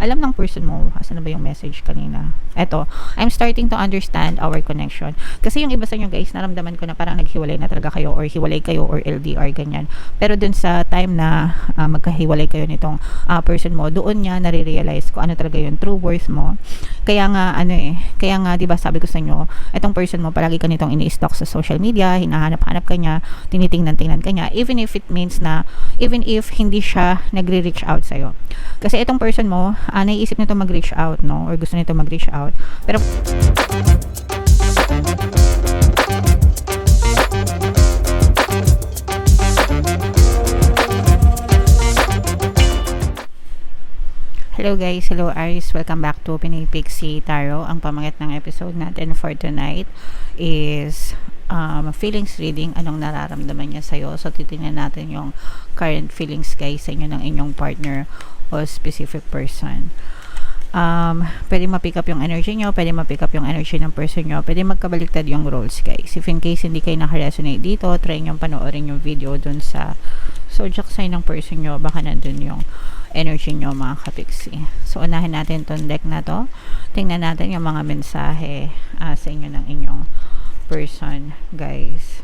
alam ng person mo, asan na ba yung message kanina? Eto, I'm starting to understand our connection. Kasi yung iba sa inyo guys, naramdaman ko na parang naghiwalay na talaga kayo or hiwalay kayo or LDR ganyan. Pero dun sa time na magkahiwalay kayo nitong person mo, doon niya nare-realize ko ano talaga yung true worth mo. Kaya nga kaya nga 'di ba sabi ko sa inyo, etong person mo palagi ka nitong ini-stalk sa social media, hinahanap-hanap ka niya, tinitingnan-tingnan ka niya, even if it means na even if hindi siya nagre-reach out sa iyo. Kasi itong person mo, naiisip nito mag-reach out, no? Or gusto nito mag-reach out. Pero hello guys, hello Aries, welcome back to Pinay Pixie Tarot. Ang pamangit ng episode natin for tonight is feelings reading, anong nararamdaman niya sa'yo. So titingnan natin yung current feelings guys sa inyo ng inyong partner o specific person. Pwede ma-pick up yung energy nyo, pwede ma-pick up yung energy ng person nyo, pwede magkabaliktad yung roles guys. If in case hindi kayo naka-resonate dito, try nyo panoorin yung video dun sa zodiac sign ng person nyo, baka nandun yung energy nyo mga kapiksi. So unahin natin tong deck na to, tingnan natin yung mga mensahe sa inyo ng inyong person guys.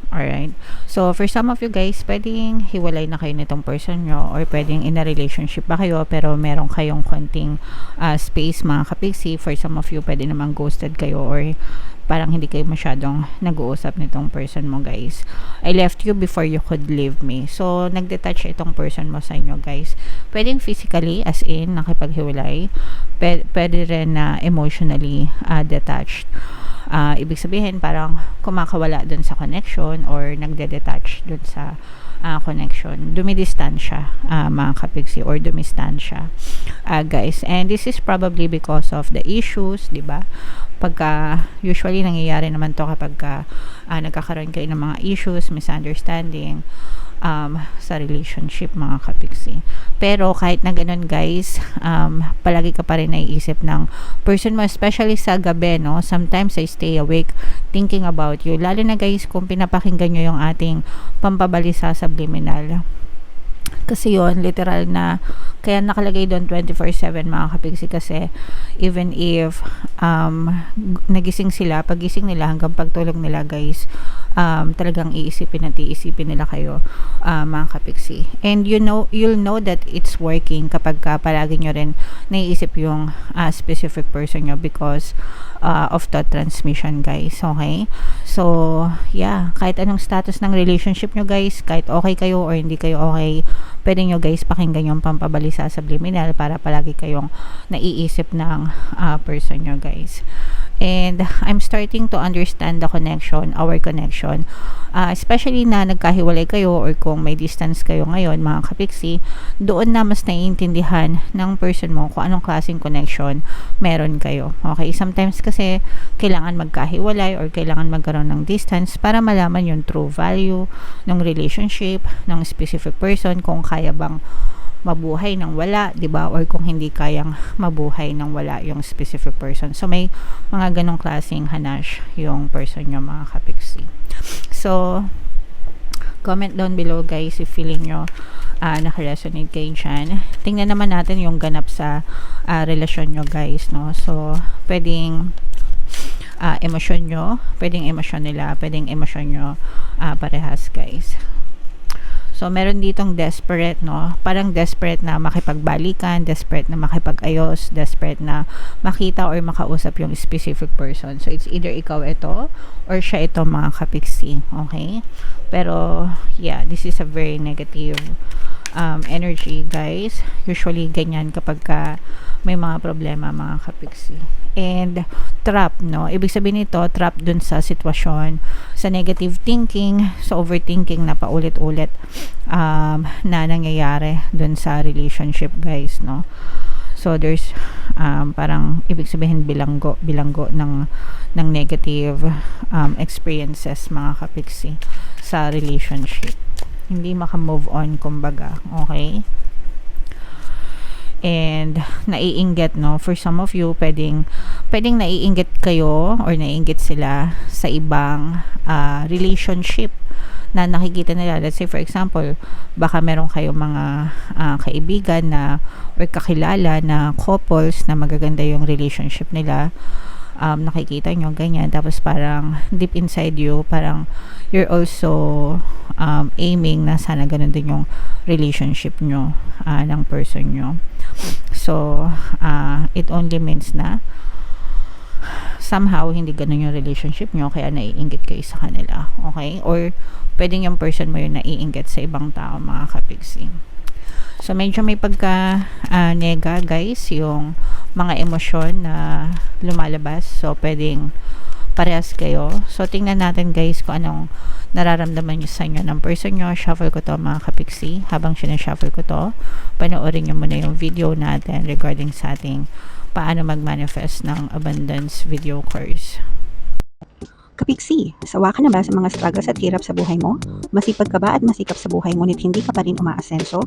Alright. So, for some of you guys, pwedeng hiwalay na kayo nitong person nyo or pwedeng in a relationship ba kayo pero meron kayong konting space mga kapiksi. For some of you, pwede namang ghosted kayo or parang hindi kayo masyadong nag-uusap nitong person mo guys. I left you before you could leave me. So, nag-detach itong person mo sa inyo guys. Pwedeng physically, as in, nakipaghiwalay. Pwede rin na emotionally detached. Ibig sabihin parang kumakawala dun sa connection or nagde-detach dun sa connection. Dumidistansya mga kapiksi or dumistansya guys. And this is probably because of the issues, di ba? Pagka usually nangyayari naman to kapag nagkakaroon kayo ng mga issues, misunderstanding sa relationship mga kapiksi. Pero kahit na ganun guys, palagi ka pa rin naiisip ng person mo, especially sa gabi, no? Sometimes I stay awake thinking about you. Lalo na guys kung pinapakinggan nyo yung ating pampabalisa subliminal. Kasi yon literal na kaya nakalagay doon 24/7 mga kapiksi kasi even if nagising sila, pagising nila hanggang pagtulog nila guys, talagang iisipin at iisipin nila kayo mga kapiksi. And you'll know that it's working kapag palagi nyo rin naiisip yung specific person nyo because of thought transmission guys. Okay? So yeah, kahit anong status ng relationship nyo guys, kahit okay kayo or hindi kayo okay, pwede nyo guys pakinggan yung pampabalisa subliminal para palagi kayong naiisip ng person nyo guys. And I'm starting to understand the connection, our connection, especially na nagkahiwalay kayo or kung may distance kayo ngayon mga kapiksi, doon na mas naiintindihan ng person mo kung anong klaseng connection meron kayo. Okay, sometimes kasi kailangan magkahiwalay or kailangan magkaroon ng distance para malaman yung true value ng relationship ng specific person, kung kaya bang mabuhay ng wala, 'di ba? Or kung hindi kayang mabuhay ng wala yung specific person. So may mga ganong klaseng hanash yung person nyo mga kapiksi. So comment down below guys if feeling nyo naka-resonate kayo dyan. Tingnan naman natin yung ganap sa relasyon nyo guys, no? So pwedeng emosyon nyo, pwedeng emosyon nila, pwedeng emosyon nyo parehas guys. So, meron ditong desperate, no? Parang desperate na makipagbalikan, desperate na makipag-ayos, desperate na makita or makausap yung specific person. So, it's either ikaw ito or siya ito mga kapiksi. Okay? Pero, yeah, this is a very negative energy, guys. Usually, ganyan kapag may mga problema mga kapiksi. And trap, no? Ibig sabihin nito, trap dun sa sitwasyon, sa negative thinking, sa overthinking na paulit-ulit na nangyayari dun sa relationship, guys, no? So there's parang ibig sabihin bilanggo ng negative experiences mga kapiksi sa relationship. Hindi maka-move on kumbaga, okay? And naiinggit, no? For some of you, pwedeng naiinggit kayo or naiinggit sila sa ibang relationship na nakikita nila. Let's say for example, baka meron kayong mga kaibigan na or kakilala na couples na magaganda yung relationship nila. Nakikita nyo ganyan, tapos parang deep inside you, parang you're also aiming na sana ganun din yung relationship nyo ng person nyo. So it only means na somehow hindi ganun yung relationship nyo, kaya naiinggit kayo sa kanila, okay? Or pwedeng yung person mo yung naiinggit sa ibang tao, mga kapigsi. So medyo may pagka nega guys yung mga emosyon na lumalabas. So pwedeng parehas kayo. So tingnan natin guys kung anong nararamdaman nyo sa inyo ng person nyo. Shuffle ko to, mga kapigsi. Habang sinashuffle ko to, panoorin nyo muna yung video natin regarding sa ating paano mag-manifest ng abundance video course. Kapigsi, sawa ka na ba sa mga struggles at hirap sa buhay mo? Masipag ka ba at masikap sa buhay ngunit hindi ka pa rin umaasenso?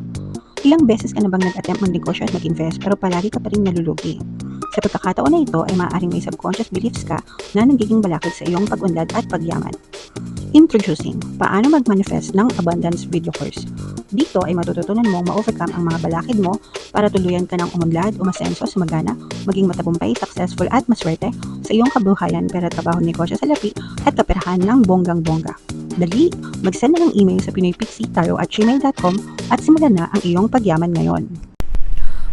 Ilang beses ka na bang nag-attempt mag-negosyo at mag-invest pero palagi ka pa rin nalulugi? Sa pagkakataon na ito ay maaaring may subconscious beliefs ka na nagiging balakid sa iyong pag-unlad at pagyaman. Introducing, paano mag-manifest ng abundance video course. Dito ay matututunan mong ma-overcome ang mga balakid mo para tuluyan ka ng umunlad, umasenso, sumagana, maging matagumpay, successful at maswerte sa iyong kabuhayan, pera, trabaho, negosyo, salapi at kaperahan ng bonggang-bongga. Dali, mag-send na ng email sa pinoypixie@gmail.com at simulan na ang iyong pagyaman ngayon.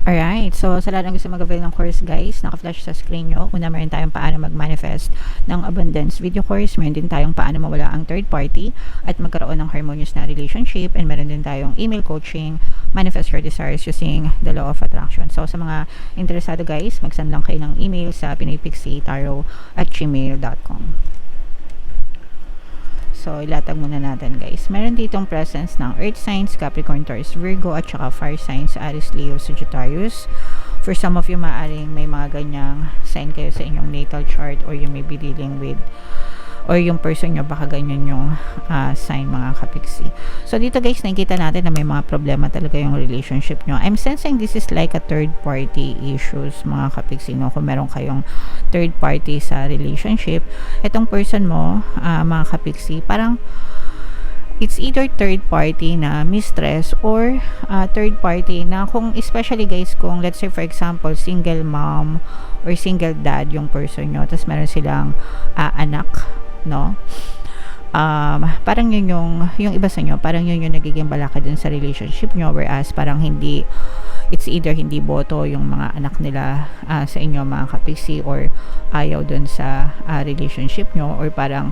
Alright, so sa lahat ng gusto mag-avail ng course guys, naka-flash sa screen nyo. Una, meron tayong paano mag-manifest ng abundance video course. Meron din tayong paano mawala ang third party at magkaroon ng harmonious na relationship. And meron din tayong email coaching, manifest your desires using the law of attraction. So sa mga interesado guys, mag-send lang kayo ng email sa pinoypixie@gmail.com. So, ilatag muna natin guys. Meron ditong presence ng Earth signs, Capricorn, Taurus, Virgo, at saka Fire signs, Aries, Leo, Sagittarius. For some of you, maaring may mga ganyang sign kayo sa inyong natal chart, or you may be dealing with, or yung person nyo, baka ganyan yung sign, mga kapigsi. So, dito guys, nakikita natin na may mga problema talaga yung relationship nyo. I'm sensing this is like a third party issues, mga kapigsi, no? Kung meron kayong third party sa relationship, itong person mo, mga kapigsi, parang it's either third party na mistress or third party na kung, especially guys, kung let's say for example, single mom or single dad yung person nyo, tapos meron silang anak, no? Parang yun yung iba sa nyo, parang yun yung nagiging balakad dun sa relationship nyo, whereas parang hindi, it's either hindi boto yung mga anak nila sa inyo, mga kapigsi, or ayaw dun sa relationship nyo, or parang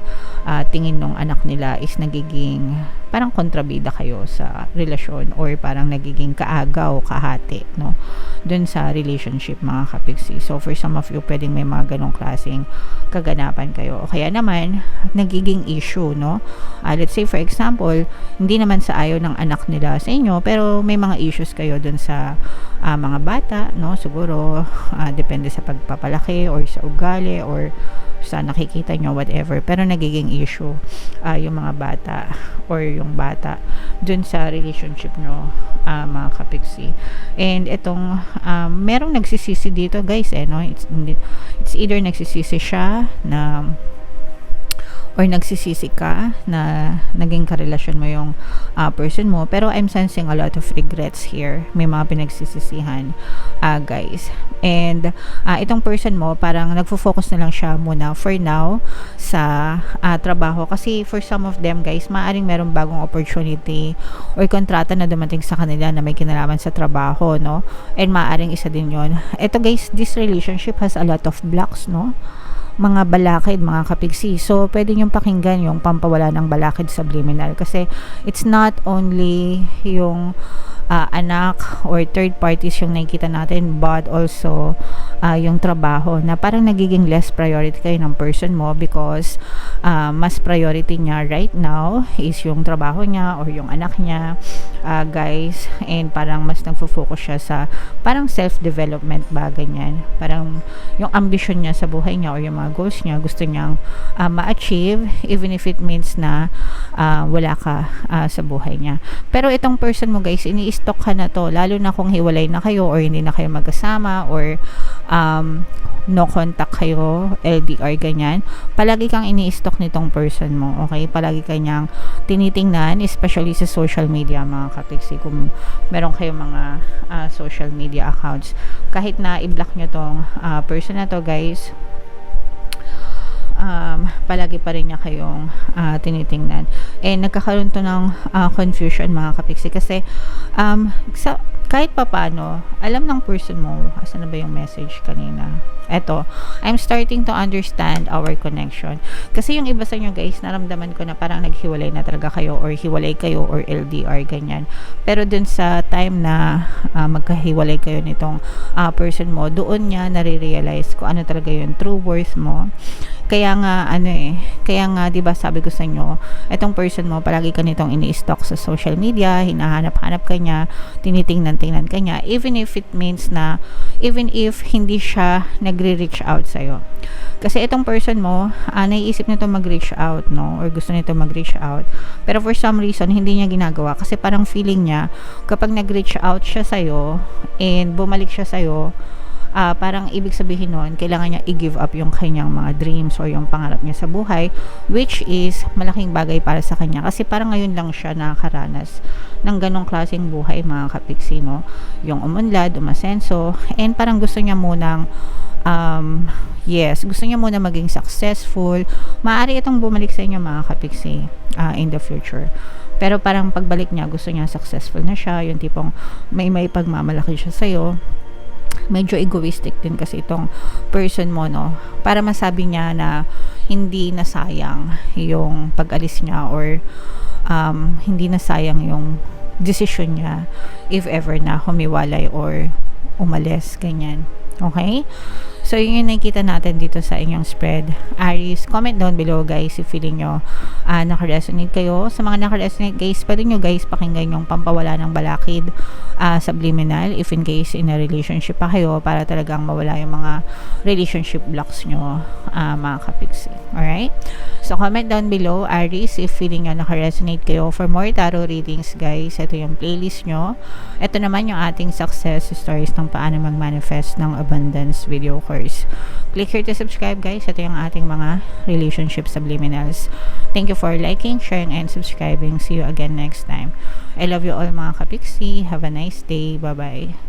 tingin nung anak nila is nagiging parang kontrabida kayo sa relasyon, or parang nagiging kaagaw, kahati, no, dun sa relationship, mga kapigsi. So for some of you, pwedeng may mga ganong klaseng kaganapan kayo, o kaya naman nagiging issue, no? Let's say for example, hindi naman sa ayaw ng anak nila sa inyo, pero may mga issues kayo dun sa mga bata, no? Siguro depende sa pagpapalaki or sa ugali or sa nakikita nyo, whatever, pero nagiging issue yung mga bata or yung bata dun sa relationship nyo, mga kapigsi. And itong merong nagsisisi dito guys, no? It's either nagsisisi siya na or nagsisisi ka na naging karelasyon mo yung person mo, pero I'm sensing a lot of regrets here. May mga pinagsisisihan, guys. And itong person mo, parang nagfo-focus na lang siya muna for now sa trabaho, kasi for some of them guys, maaring merong bagong opportunity or kontrata na dumating sa kanila na may kinalaman sa trabaho, no? And maaring isa din yon. Ito guys, this relationship has a lot of blocks, no? Mga balakid, mga kapigsi. So, pwede nyo pakinggan yung pampawala ng balakid subliminal, kasi it's not only yung anak or third parties yung nakikita natin, but also yung trabaho, na parang nagiging less priority kayo ng person mo, because mas priority niya right now is yung trabaho niya or yung anak niya, guys, and parang mas nagfo-focus siya sa parang self-development ba, ganyan. Parang yung ambition niya sa buhay niya or yung mga goals niya, gusto niyang ma-achieve even if it means na wala ka sa buhay niya. Pero itong person mo guys, ini-stalk ka na to, lalo na kung hiwalay na kayo or hindi na kayo magkasama or no contact kayo, LDR, ganyan. Palagi kang ini-stalk nitong person mo, okay? Palagi kanyang tinitingnan, especially sa social media, mga kapiksi. Kung meron kayong mga social media accounts, kahit na i-block nyo tong person na to guys, palagi pa rin niya kayong tinitingnan. And nagkakaroon to ng confusion, mga kapiksi, kasi kahit papano, alam ng person mo, asan na ba yung message kanina? Eto, I'm starting to understand our connection. Kasi yung iba sa inyo guys, naramdaman ko na parang naghiwalay na talaga kayo or hiwalay kayo or LDR, ganyan. Pero dun sa time na magkahiwalay kayo nitong person mo, doon niya nare-realize kung ano talaga yung true worth mo. Kaya nga, kaya nga, diba sabi ko sa inyo, itong person mo, palagi ka nitong ini-stalk sa social media, hinahanap-hanap ka niya, tinitingnan-tingnan ka niya, even if it means na, even if hindi siya nagre-reach out sa'yo. Kasi itong person mo, naiisip nito mag-reach out, no? Or gusto nito mag-reach out. Pero for some reason, hindi niya ginagawa. Kasi parang feeling niya, kapag nag-reach out siya sa'yo, and bumalik siya sa'yo, parang ibig sabihin nun, kailangan niya i-give up yung kanyang mga dreams or yung pangarap niya sa buhay, which is malaking bagay para sa kanya. Kasi parang ngayon lang siya nakakaranas ng ganong klaseng buhay, mga kapiksi, no? Yung umunlad, umasenso, and parang gusto niya munang gusto niya muna maging successful. Maaari itong bumalik sa inyo, mga kapiksi, in the future. Pero parang pagbalik niya, gusto niya successful na siya, yung tipong may pagmamalaki siya sa'yo. Medyo egoistic din kasi itong person mo, no? Para masabi niya na hindi nasayang yung pag-alis niya or hindi nasayang yung decision niya if ever na humiwalay or umalis, ganyan. Okay? So, yun yung nakikita natin dito sa inyong spread. Aries, comment down below guys if feeling nyo naka-resonate kayo. Sa mga naka-resonate guys, pwede nyo guys pakinggan yung pampawala ng balakid subliminal if in case in a relationship pa kayo para talagang mawala yung mga relationship blocks nyo, mga kapiksi. Alright? So, comment down below, Aries, if feeling nyo naka-resonate kayo. For more tarot readings guys, ito yung playlist nyo. Ito naman yung ating success stories ng paano mag-manifest ng abundance video course. Click here to subscribe guys. Ito yung ating mga relationship subliminals. Thank you for liking, sharing, and subscribing. See you again next time. I love you all, mga kapiksi. Have a nice day. Bye-bye.